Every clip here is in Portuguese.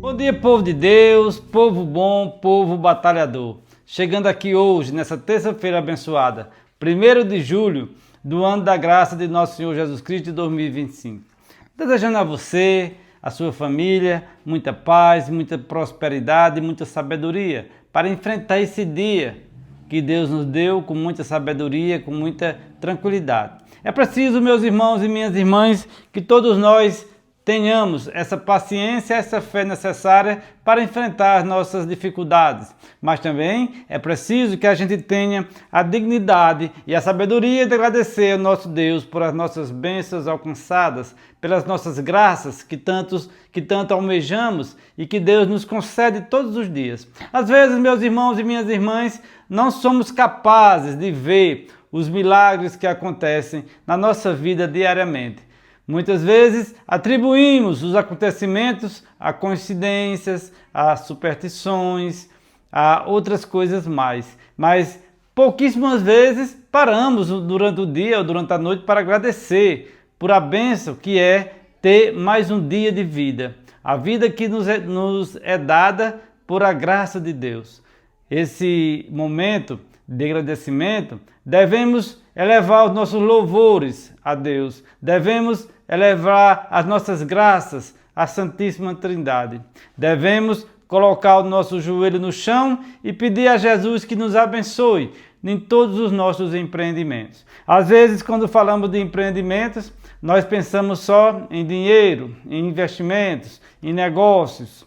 Bom dia, povo de Deus, povo bom, povo batalhador. Chegando aqui hoje, nessa terça-feira abençoada, 1º de julho do ano da graça de nosso Senhor Jesus Cristo de 2025. Desejando a você, a sua família, muita paz, muita prosperidade e muita sabedoria para enfrentar esse dia que Deus nos deu com muita sabedoria, com muita tranquilidade. É preciso, meus irmãos e minhas irmãs, que todos nós tenhamos essa paciência, essa fé necessária para enfrentar as nossas dificuldades. Mas também é preciso que a gente tenha a dignidade e a sabedoria de agradecer ao nosso Deus por as nossas bênçãos alcançadas, pelas nossas graças que tanto almejamos e que Deus nos concede todos os dias. Às vezes, meus irmãos e minhas irmãs, não somos capazes de ver os milagres que acontecem na nossa vida diariamente. Muitas vezes atribuímos os acontecimentos a coincidências, a superstições, a outras coisas mais. Mas pouquíssimas vezes paramos durante o dia ou durante a noite para agradecer por a bênção que é ter mais um dia de vida. A vida que nos é dada por a graça de Deus. Esse momento de agradecimento, devemos elevar os nossos louvores a Deus, devemos elevar as nossas graças à Santíssima Trindade, devemos colocar o nosso joelho no chão e pedir a Jesus que nos abençoe em todos os nossos empreendimentos. Às vezes, quando falamos de empreendimentos, nós pensamos só em dinheiro, em investimentos, em negócios,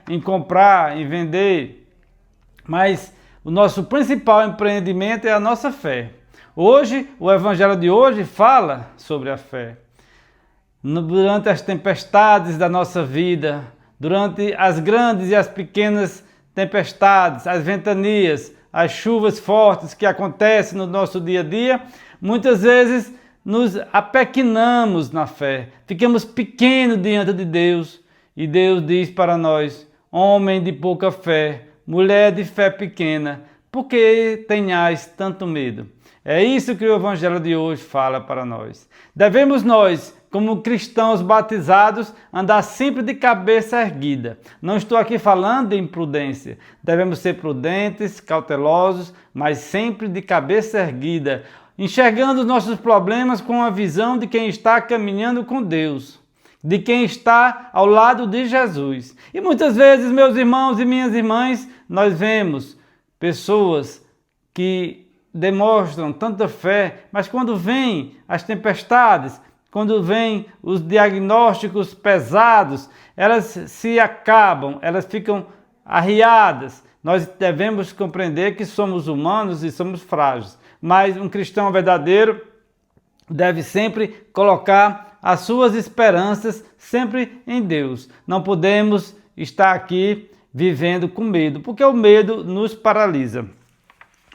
em comprar, em vender, mas o nosso principal empreendimento é a nossa fé. Hoje, o Evangelho de hoje fala sobre a fé. Durante as tempestades da nossa vida, durante as grandes e as pequenas tempestades, as ventanias, as chuvas fortes que acontecem no nosso dia a dia, muitas vezes nos apequenamos na fé, ficamos pequenos diante de Deus e Deus diz para nós: homem de pouca fé, mulher de fé pequena, por que tenhais tanto medo? É isso que o Evangelho de hoje fala para nós. Devemos nós, como cristãos batizados, andar sempre de cabeça erguida. Não estou aqui falando de imprudência. Devemos ser prudentes, cautelosos, mas sempre de cabeça erguida, enxergando os nossos problemas com a visão de quem está caminhando com Deus, de quem está ao lado de Jesus. E muitas vezes, meus irmãos e minhas irmãs, nós vemos pessoas que demonstram tanta fé, mas quando vêm as tempestades, quando vêm os diagnósticos pesados, elas se acabam, elas ficam arriadas. Nós devemos compreender que somos humanos e somos frágeis, mas um cristão verdadeiro deve sempre colocar as suas esperanças sempre em Deus. Não podemos estar aqui vivendo com medo, porque o medo nos paralisa.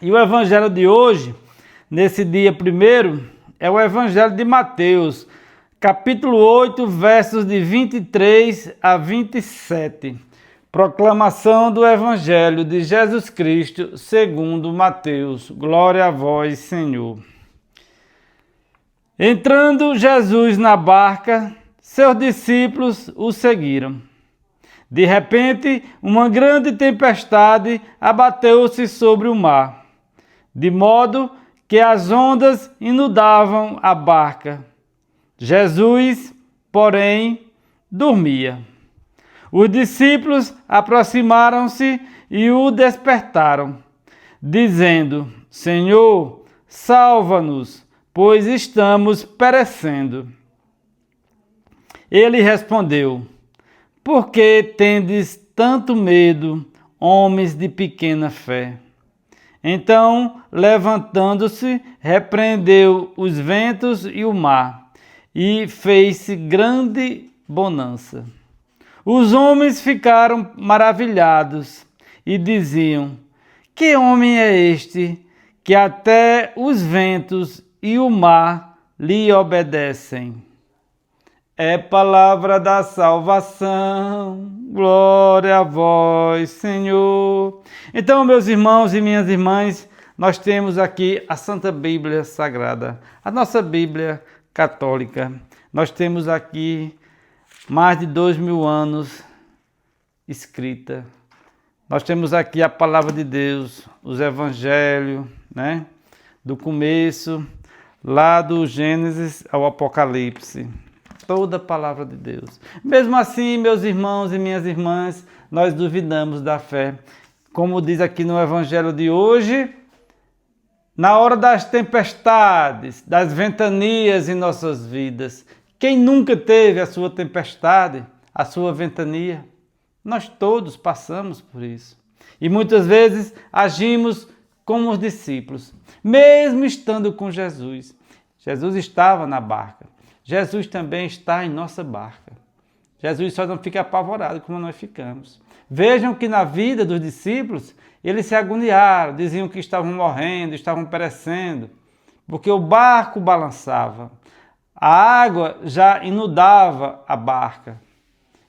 E o Evangelho de hoje, nesse dia 1º, é o Evangelho de Mateus, capítulo 8, versos de 23 a 27. Proclamação do Evangelho de Jesus Cristo segundo Mateus. Glória a vós, Senhor. Entrando Jesus na barca, seus discípulos o seguiram. De repente, uma grande tempestade abateu-se sobre o mar, de modo que as ondas inundavam a barca. Jesus, porém, dormia. Os discípulos aproximaram-se e o despertaram, dizendo: Senhor, salva-nos, pois estamos perecendo. Ele respondeu: por que tendes tanto medo, homens de pequena fé? Então, levantando-se, repreendeu os ventos e o mar, e fez-se grande bonança. Os homens ficaram maravilhados e diziam: que homem é este, que até os ventos e o mar lhe obedecem? É palavra da salvação, glória a vós, Senhor. Então, meus irmãos e minhas irmãs, nós temos aqui a Santa Bíblia Sagrada, a nossa Bíblia católica. Nós temos aqui mais de 2000 anos escrita. Nós temos aqui a palavra de Deus, os evangelhos, né? Do começo, lá do Gênesis ao Apocalipse. Toda a palavra de Deus. Mesmo assim, meus irmãos e minhas irmãs, nós duvidamos da fé. Como diz aqui no evangelho de hoje, na hora das tempestades, das ventanias em nossas vidas, quem nunca teve a sua tempestade, a sua ventania? Nós todos passamos por isso. E muitas vezes agimos como os discípulos, mesmo estando com Jesus. Jesus estava na barca. Jesus também está em nossa barca. Jesus só não fica apavorado como nós ficamos. Vejam que na vida dos discípulos, eles se agoniaram, diziam que estavam morrendo, estavam perecendo, porque o barco balançava. A água já inundava a barca.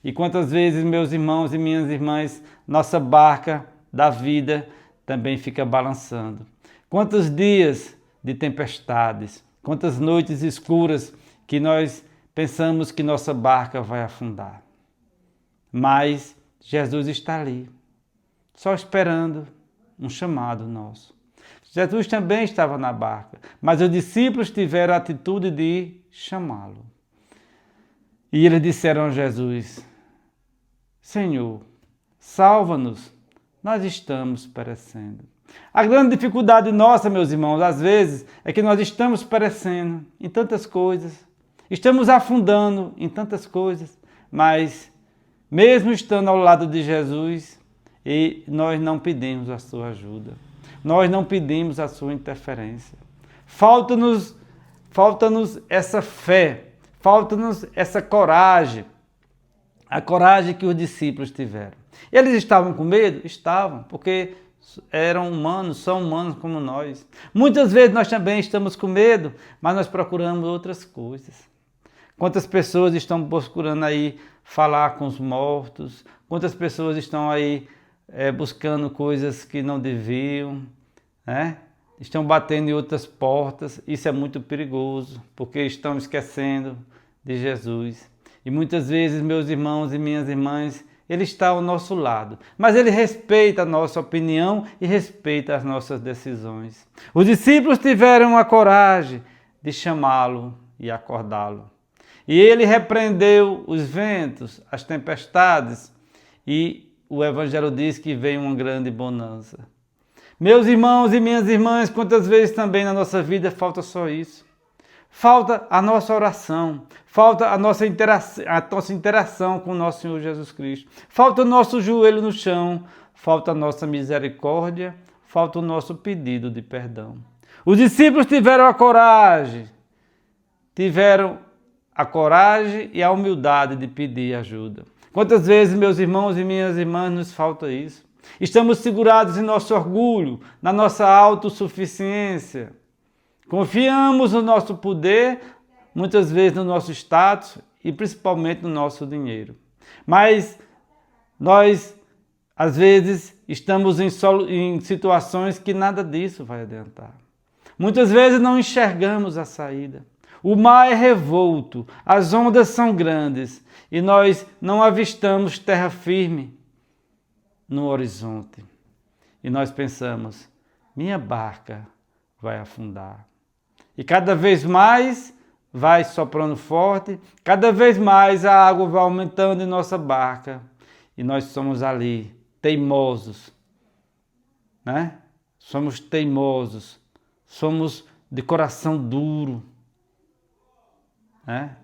E quantas vezes, meus irmãos e minhas irmãs, nossa barca da vida também fica balançando. Quantos dias de tempestades, quantas noites escuras que nós pensamos que nossa barca vai afundar. Mas Jesus está ali, só esperando um chamado nosso. Jesus também estava na barca, mas os discípulos tiveram a atitude de chamá-lo. E eles disseram a Jesus: Senhor, salva-nos, nós estamos perecendo. A grande dificuldade nossa, meus irmãos, às vezes, é que nós estamos perecendo em tantas coisas, estamos afundando em tantas coisas, mas mesmo estando ao lado de Jesus, nós não pedimos a sua ajuda, nós não pedimos a sua interferência. Falta-nos essa fé, falta-nos essa coragem, a coragem que os discípulos tiveram. Eles estavam com medo? Estavam, porque eram humanos, são humanos como nós. Muitas vezes nós também estamos com medo, mas nós procuramos outras coisas. Quantas pessoas estão procurando aí falar com os mortos? Quantas pessoas estão aí buscando coisas que não deviam, né? Estão batendo em outras portas. Isso é muito perigoso, porque estão esquecendo de Jesus. E muitas vezes, meus irmãos e minhas irmãs, Ele está ao nosso lado, mas Ele respeita a nossa opinião e respeita as nossas decisões. Os discípulos tiveram a coragem de chamá-lo e acordá-lo. E Ele repreendeu os ventos, as tempestades, e o Evangelho diz que veio uma grande bonança. Meus irmãos e minhas irmãs, quantas vezes também na nossa vida falta só isso? Falta a nossa oração, falta a nossa interação com o nosso Senhor Jesus Cristo, falta o nosso joelho no chão, falta a nossa misericórdia, falta o nosso pedido de perdão. Os discípulos tiveram a coragem e a humildade de pedir ajuda. Quantas vezes, meus irmãos e minhas irmãs, nos falta isso? Estamos segurados em nosso orgulho, na nossa autossuficiência. Confiamos no nosso poder, muitas vezes no nosso status e principalmente no nosso dinheiro. Mas nós, às vezes, estamos em situações que nada disso vai adiantar. Muitas vezes não enxergamos a saída. O mar é revolto, as ondas são grandes e nós não avistamos terra firme no horizonte. E nós pensamos, minha barca vai afundar. E cada vez mais vai soprando forte, cada vez mais a água vai aumentando em nossa barca. E nós somos ali, teimosos, né? Somos teimosos, somos de coração duro, né?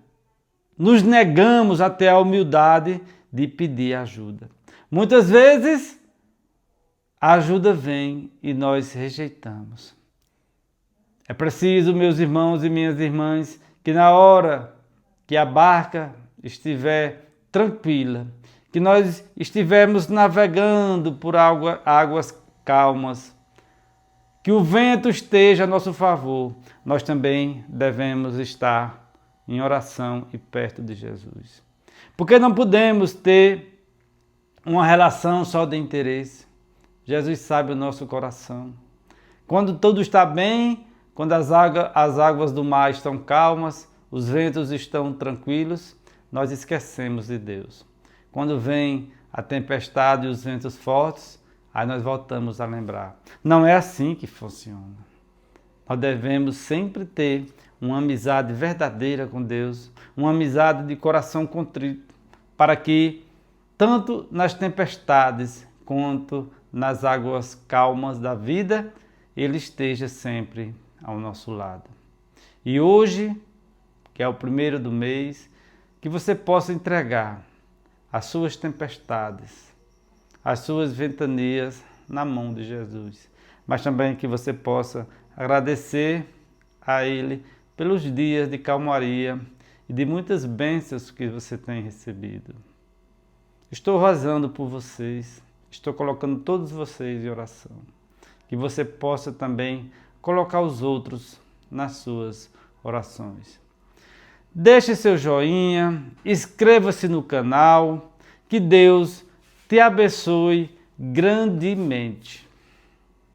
Nos negamos até a humildade de pedir ajuda. Muitas vezes a ajuda vem e nós rejeitamos. É preciso, meus irmãos e minhas irmãs, que na hora que a barca estiver tranquila, que nós estivermos navegando por águas calmas, que o vento esteja a nosso favor, nós também devemos estar em oração e perto de Jesus. Porque não podemos ter uma relação só de interesse. Jesus sabe o nosso coração. Quando tudo está bem, quando as águas do mar estão calmas, os ventos estão tranquilos, nós esquecemos de Deus. Quando vêm a tempestade e os ventos fortes, aí nós voltamos a lembrar. Não é assim que funciona. Nós devemos sempre ter uma amizade verdadeira com Deus, uma amizade de coração contrito, para que, tanto nas tempestades quanto nas águas calmas da vida, Ele esteja sempre ao nosso lado. E hoje, que é o primeiro do mês, que você possa entregar as suas tempestades, as suas ventanias na mão de Jesus. Mas também que você possa agradecer a Ele pelos dias de calmaria e de muitas bênçãos que você tem recebido. Estou rezando por vocês, estou colocando todos vocês em oração. Que você possa também colocar os outros nas suas orações. Deixe seu joinha, inscreva-se no canal, que Deus te abençoe grandemente.